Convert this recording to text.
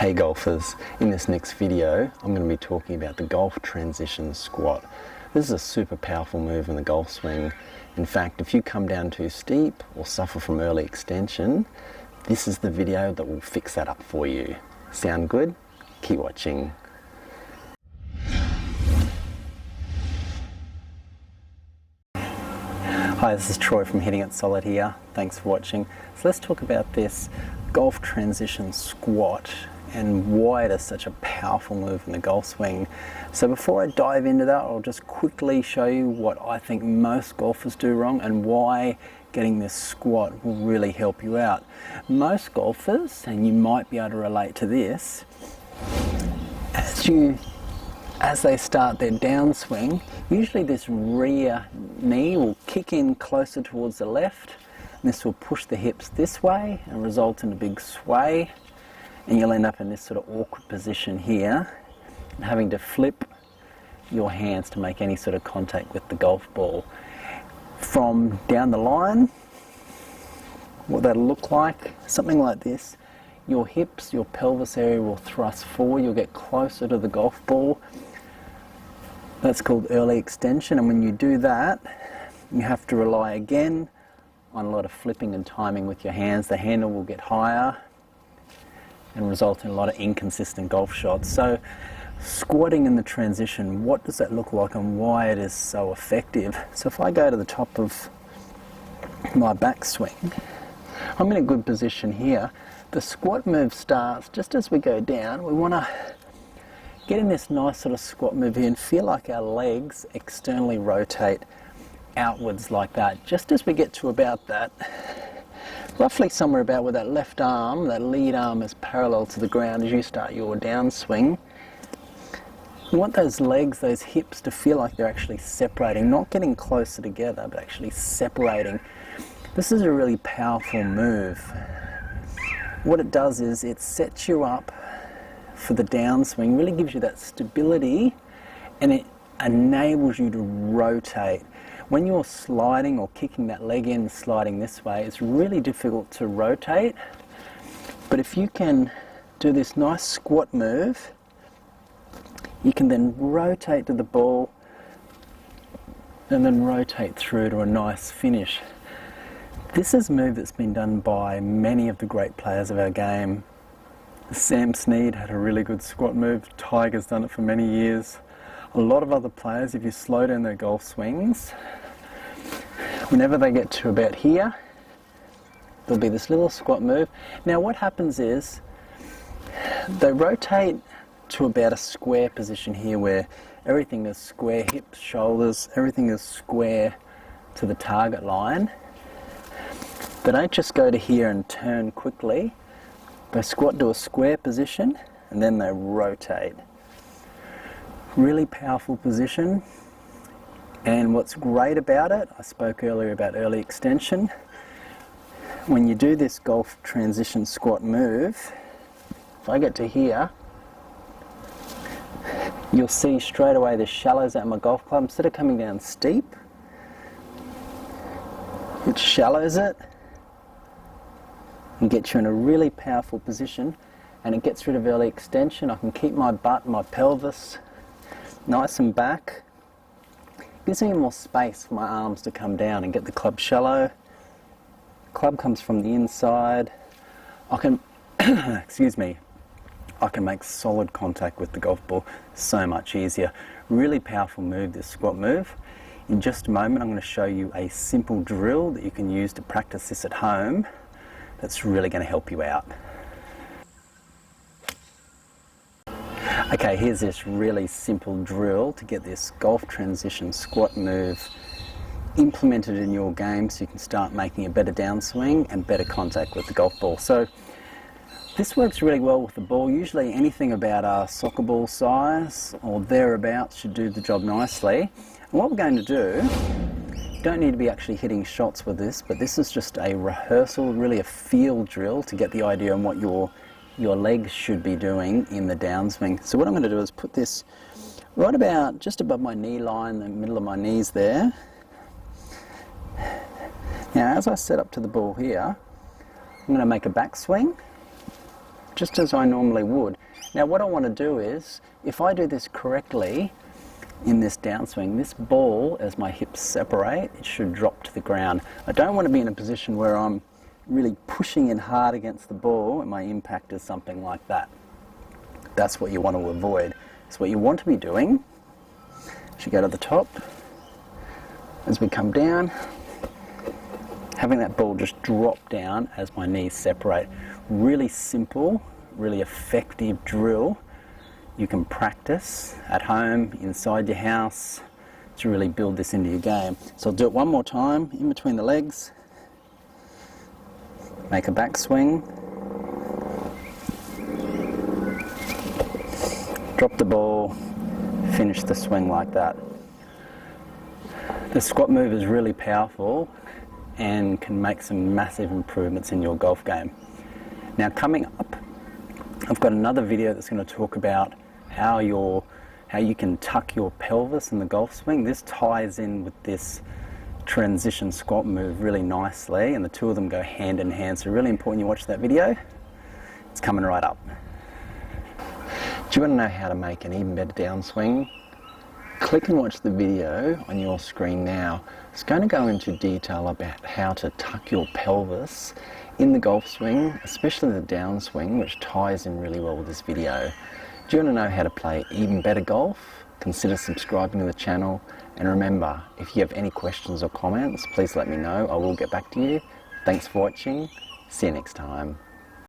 Hey golfers, in this next video I'm going to be talking about the golf transition squat. This is a super powerful move in the golf swing. In fact, if you come down too steep or suffer from early extension, this is the video that will fix that up for you. Sound good? Keep watching. Hi, this is Troy from Hitting It Solid here. Thanks for watching. So let's talk about this golf transition squat and why it is such a powerful move in the golf swing. So before I dive into that, I'll just quickly show you what I think most golfers do wrong and why getting this squat will really help you out. Most golfers, and you might be able to relate to this, as they start their downswing, usually this rear knee will kick in closer towards the left, and this will push the hips this way and result in a big sway, and you'll end up in this sort of awkward position here, and having to flip your hands to make any sort of contact with the golf ball. From down the line, what that'll look like, something like this. Your hips, your pelvis area will thrust forward, you'll get closer to the golf ball. That's called early extension, and when you do that, you have to rely again on a lot of flipping and timing with your hands. The handle will get higher and result in a lot of inconsistent golf shots. So squatting in the transition, what does that look like and why it is so effective? So if I go to the top of my backswing, I'm in a good position here. The squat move starts just as we go down. We want to get in this nice sort of squat move here and feel like our legs externally rotate outwards like that. Just as we get to about that, roughly somewhere about where that left arm, that lead arm is parallel to the ground as you start your downswing. You want those legs, those hips to feel like they're actually separating, not getting closer together, but actually separating. This is a really powerful move. What it does is it sets you up for the downswing, really gives you that stability, and it enables you to rotate. When you're sliding or kicking that leg in, sliding this way, it's really difficult to rotate. But if you can do this nice squat move, you can then rotate to the ball and then rotate through to a nice finish. This is a move that's been done by many of the great players of our game. Sam Snead had a really good squat move. Tiger's done it for many years. A lot of other players, if you slow down their golf swings, whenever they get to about here, there'll be this little squat move. Now what happens is they rotate to about a square position here where everything is square, hips, shoulders, everything is square to the target line. They don't just go to here and turn quickly. They squat to a square position and then they rotate. Really powerful position, and what's great about it, I spoke earlier about early extension. When you do this golf transition squat move, if I get to here, you'll see straight away the shallows out my golf club. Instead of coming down steep, it shallows it and gets you in a really powerful position, and it gets rid of early extension. I can keep my butt, my pelvis nice and back. Gives me more space for my arms to come down and get the club shallow. Club comes from the inside. I can, excuse me, I can make solid contact with the golf ball so much easier. Really powerful move, this squat move. In just a moment, I'm going to show you a simple drill that you can use to practice this at home that's really going to help you out. Okay, here's this really simple drill to get this golf transition squat move implemented in your game so you can start making a better downswing and better contact with the golf ball. So this works really well with the ball. Usually anything about a soccer ball size or thereabouts should do the job nicely. And what we're going to do, you don't need to be actually hitting shots with this, but this is just a rehearsal, really a field drill to get the idea on what your legs should be doing in the downswing. So what I'm going to do is put this right about just above my knee line, the middle of my knees there. Now as I set up to the ball here, I'm going to make a backswing, just as I normally would. Now what I want to do is, if I do this correctly in this downswing, this ball, as my hips separate, it should drop to the ground. I don't want to be in a position where I'm really pushing in hard against the ball and my impact is something like that. That's what you want to avoid. So what you want to be doing, as you go to the top, as we come down, having that ball just drop down as my knees separate. Really simple, really effective drill. You can practice at home, inside your house, to really build this into your game. So I'll do it one more time, in between the legs. Make a backswing. Drop the ball, finish the swing like that. The squat move is really powerful and can make some massive improvements in your golf game. Now coming up, I've got another video that's going to talk about how you can tuck your pelvis in the golf swing. This ties in with this transition squat move really nicely, and the two of them go hand in hand, so really important you watch that video. It's coming right up. Do you want to know how to make an even better downswing? Click and watch the video on your screen now. It's going to go into detail about how to tuck your pelvis in the golf swing, especially the downswing, which ties in really well with this video. Do you want to know how to play even better golf? Consider subscribing to the channel, and remember, if you have any questions or comments, please let me know. I will get back to you. Thanks for watching. See you next time.